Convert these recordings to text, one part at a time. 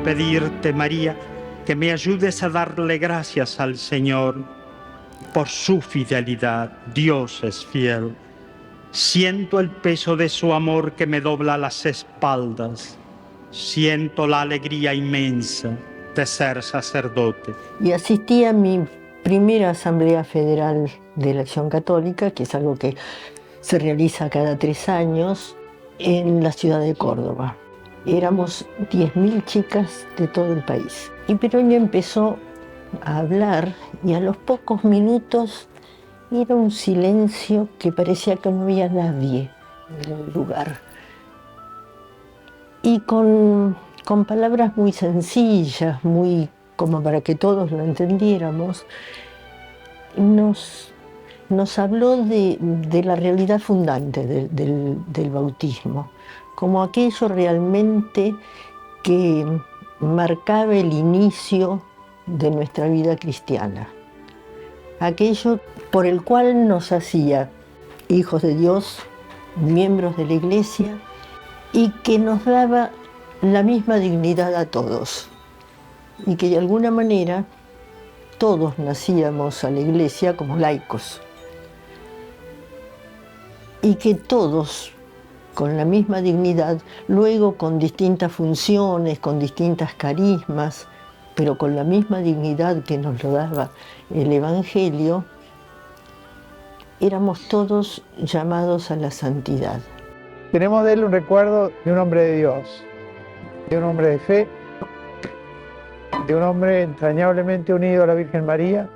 pedirte, María, que me ayudes a darle gracias al Señor por su fidelidad. Dios es fiel. Siento el peso de su amor que me dobla las espaldas. Siento la alegría inmensa de ser sacerdote. Y asistí a mi primera Asamblea Federal de la Acción Católica, que es algo que se realiza cada 3 años en la ciudad de Córdoba. Éramos 10.000 chicas de todo el país. Y Piroño empezó a hablar y a los pocos minutos era un silencio que parecía que no había nadie en el lugar. Y con palabras muy sencillas, muy como para que todos lo entendiéramos, nos habló de la realidad fundante del bautismo, como aquello realmente que marcaba el inicio de nuestra vida cristiana, aquello por el cual nos hacía hijos de Dios, miembros de la Iglesia, y que nos daba la misma dignidad a todos, y que de alguna manera todos nacíamos a la Iglesia como laicos, y que todos, con la misma dignidad, luego con distintas funciones, con distintas carismas, pero con la misma dignidad que nos lo daba el Evangelio, éramos todos llamados a la santidad. Tenemos de él un recuerdo de un hombre de Dios, de un hombre de fe, de un hombre entrañablemente unido a la Virgen María,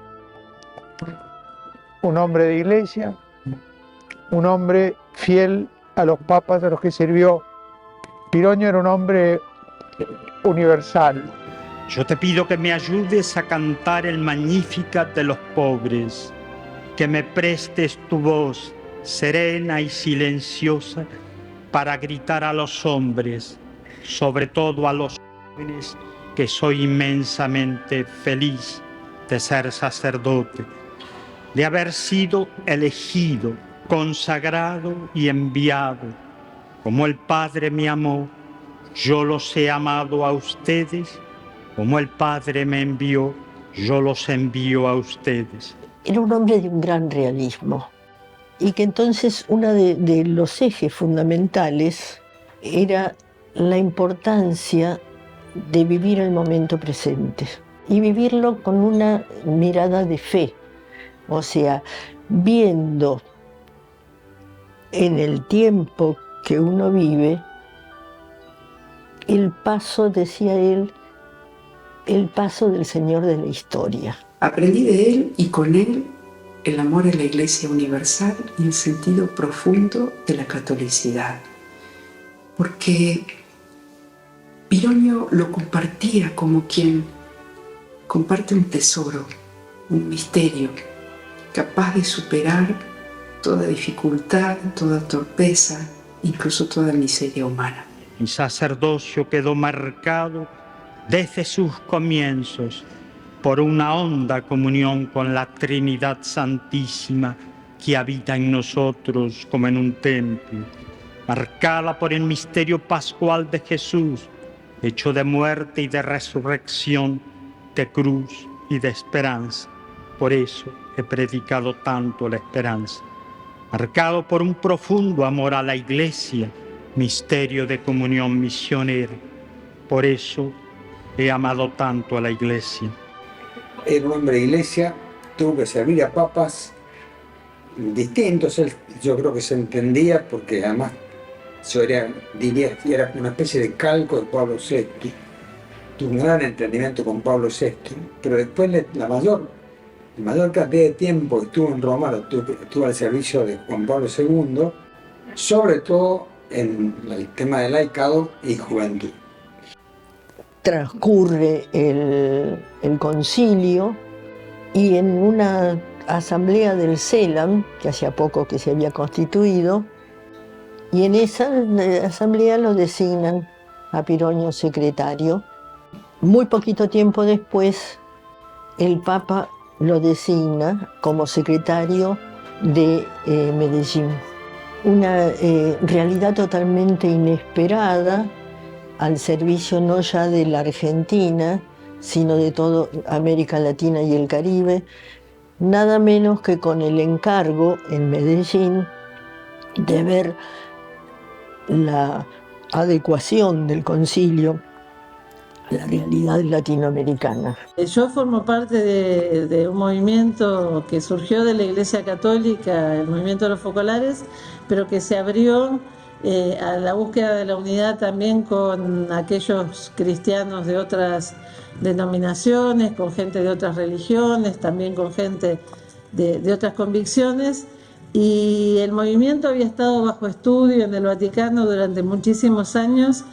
un hombre de iglesia, un hombre fiel a los papas a los que sirvió. Piroño era un hombre universal. Yo te pido que me ayudes a cantar el Magnificat de los pobres, que me prestes tu voz serena y silenciosa para gritar a los hombres, sobre todo a los jóvenes, que soy inmensamente feliz de ser sacerdote, de haber sido elegido, consagrado y enviado. Como el Padre me amó, yo los he amado a ustedes. Como el Padre me envió, yo los envío a ustedes. Era un hombre de un gran realismo, y que entonces uno de los ejes fundamentales era la importancia de vivir el momento presente y vivirlo con una mirada de fe, o sea, viendo en el tiempo que uno vive el paso, decía él, el paso del Señor de la historia. Aprendí de él y con él el amor a la Iglesia universal y el sentido profundo de la catolicidad, porque Piroño lo compartía como quien comparte un tesoro, un misterio, capaz de superar toda dificultad, toda torpeza, incluso toda miseria humana. Mi sacerdocio quedó marcado desde sus comienzos por una honda comunión con la Trinidad Santísima que habita en nosotros como en un templo, marcada por el misterio pascual de Jesús, hecho de muerte y de resurrección, de cruz y de esperanza. Por eso he predicado tanto la esperanza, marcado por un profundo amor a la Iglesia, misterio de comunión misionera. Por eso he amado tanto a la Iglesia. Era un hombre de iglesia, tuvo que servir a papas distintos. Él, yo creo que se entendía porque además diría que era una especie de calco de Pablo VI. Tuvo un gran entendimiento con Pablo VI, pero después la mayor cantidad de tiempo que estuvo en Roma estuvo al servicio de Juan Pablo II, sobre todo en el tema del laicado y juventud. Transcurre el concilio y en una asamblea del CELAM, que hacía poco que se había constituido, y en esa asamblea lo designan a Piroño secretario. Muy poquito tiempo después, el Papa lo designa como secretario de Medellín. Una realidad totalmente inesperada, al servicio no ya de la Argentina, sino de toda América Latina y el Caribe, nada menos que con el encargo en Medellín de ver la adecuación del concilio a la realidad latinoamericana. Yo formo parte de un movimiento que surgió de la Iglesia Católica, el movimiento de los focolares, pero que se abrió a la búsqueda de la unidad también con aquellos cristianos de otras denominaciones, con gente de otras religiones, también con gente de otras convicciones. Y el movimiento había estado bajo estudio en el Vaticano durante muchísimos años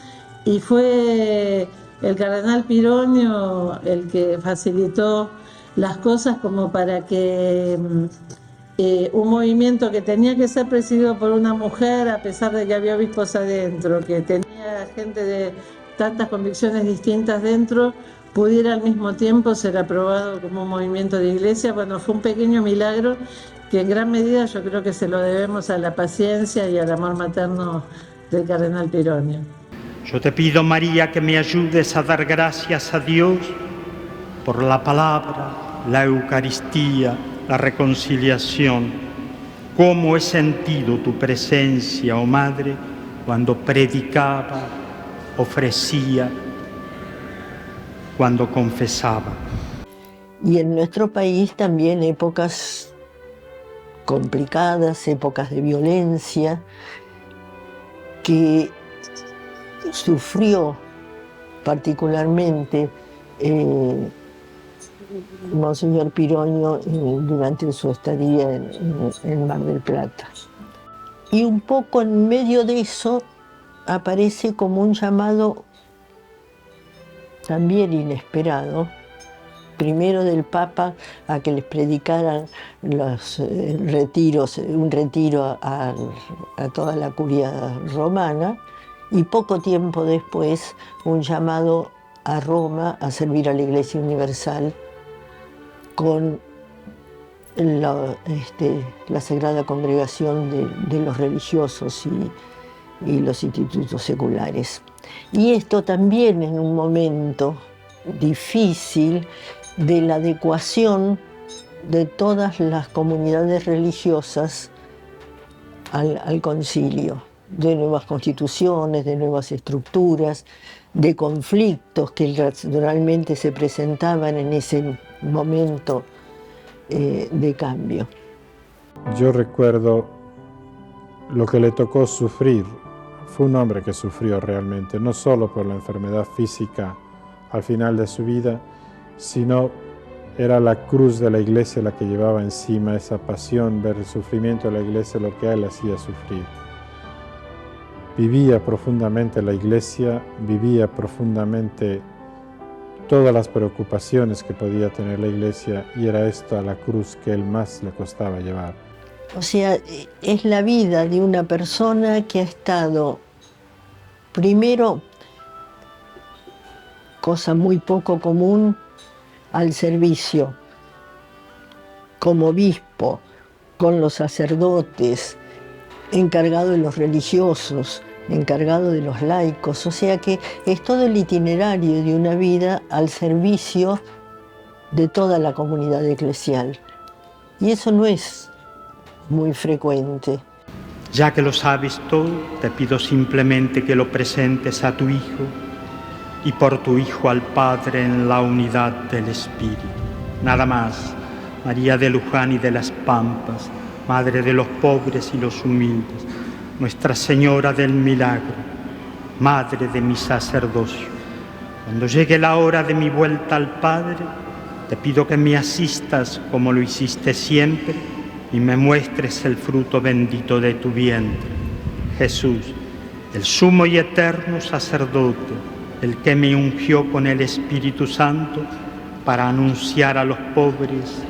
y fue el cardenal Pironio el que facilitó las cosas como para que un movimiento que tenía que ser presidido por una mujer, a pesar de que había obispos adentro, que tenía gente de tantas convicciones distintas dentro, pudiera al mismo tiempo ser aprobado como un movimiento de iglesia. Bueno, fue un pequeño milagro que en gran medida yo creo que se lo debemos a la paciencia y al amor materno del cardenal Pironio. Yo te pido, María, que me ayudes a dar gracias a Dios por la palabra, la Eucaristía, la reconciliación. Cómo he sentido tu presencia, oh Madre, cuando predicaba, ofrecía, cuando confesaba. Y en nuestro país también épocas complicadas, épocas de violencia, que sufrió particularmente Monseñor Pironio durante su estadía en Mar del Plata. Y un poco en medio de eso aparece como un llamado también inesperado, primero del Papa a que les predicaran los retiros, un retiro a toda la curia romana, y poco tiempo después un llamado a Roma a servir a la Iglesia Universal con la Sagrada Congregación de los religiosos y los institutos seculares. Y esto también en un momento difícil de la adecuación de todas las comunidades religiosas al concilio, de nuevas constituciones, de nuevas estructuras, de conflictos que naturalmente se presentaban en ese momento de cambio. Yo recuerdo lo que le tocó sufrir. Fue un hombre que sufrió realmente, no solo por la enfermedad física al final de su vida, sino era la cruz de la Iglesia la que llevaba encima, esa pasión, ver el sufrimiento de la Iglesia, lo que a él hacía sufrir. Vivía profundamente la Iglesia, vivía profundamente todas las preocupaciones que podía tener la Iglesia, y era esto a la cruz que él más le costaba llevar. O sea, es la vida de una persona que ha estado, primero, cosa muy poco común, al servicio, como obispo, con los sacerdotes, encargado de los religiosos, encargado de los laicos. O sea que es todo el itinerario de una vida al servicio de toda la comunidad eclesial. Y eso no es muy frecuente. Ya que lo sabes todo, te pido simplemente que lo presentes a tu Hijo y por tu Hijo al Padre en la unidad del Espíritu. Nada más. María de Luján y de las Pampas, Madre de los pobres y los humildes, Nuestra Señora del Milagro, Madre de mi sacerdocio. Cuando llegue la hora de mi vuelta al Padre, te pido que me asistas como lo hiciste siempre y me muestres el fruto bendito de tu vientre. Jesús, el sumo y eterno sacerdote, el que me ungió con el Espíritu Santo para anunciar a los pobres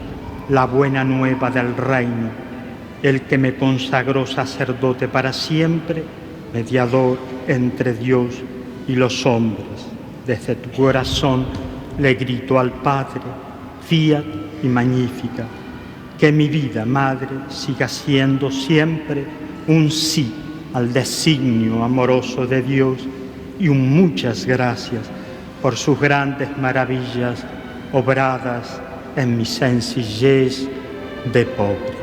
la buena nueva del reino, el que me consagró sacerdote para siempre, mediador entre Dios y los hombres. Desde tu corazón le grito al Padre, fiat y magnífica, que mi vida, Madre, siga siendo siempre un sí al designio amoroso de Dios y un muchas gracias por sus grandes maravillas obradas en mi sencillez de pobre.